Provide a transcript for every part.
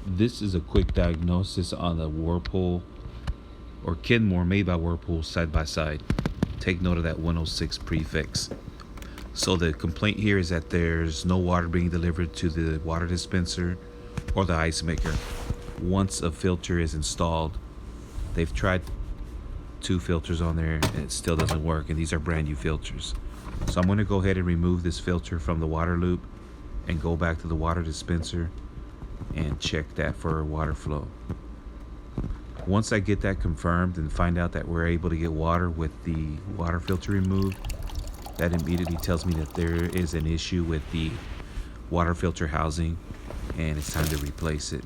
This is a quick diagnosis on the Whirlpool or Kenmore made by Whirlpool side by side. Take note of that 106 prefix. So the complaint here is that there's no water being delivered to the water dispenser or the ice maker once a filter is installed. They've tried 2 filters on there and it still doesn't work, and these are brand new filters. So I'm going to go ahead and remove this filter from the water loop and go back to the water dispenser and check that for water flow. Once I get that confirmed and find out that we're able to get water with the water filter removed, that immediately tells me that there is an issue with the water filter housing and it's time to replace it.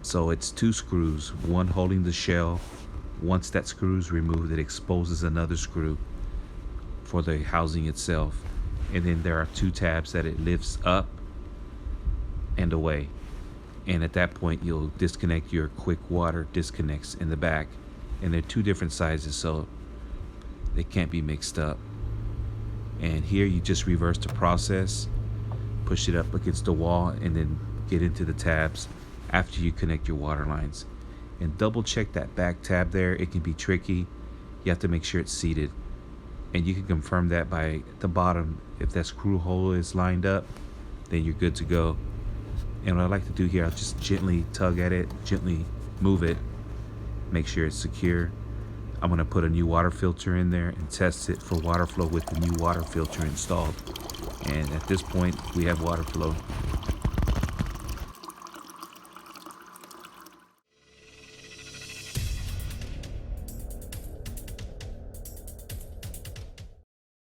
So it's 2 screws, one holding the shell. Once that screw is removed, it exposes another screw for the housing itself. And then there are 2 tabs that it lifts up and away. And at that point, you'll disconnect your quick water disconnects in the back. And they're 2 different sizes, so they can't be mixed up. And here you just reverse the process, push it up against the wall, and then get into the tabs after you connect your water lines. And double check that back tab there. It can be tricky. You have to make sure it's seated. And you can confirm that by the bottom. If that screw hole is lined up, then you're good to go. And what I like to do here, I'll just gently tug at it, gently move it, make sure it's secure. I'm gonna put a new water filter in there and test it for water flow with the new water filter installed. And at this point, we have water flow.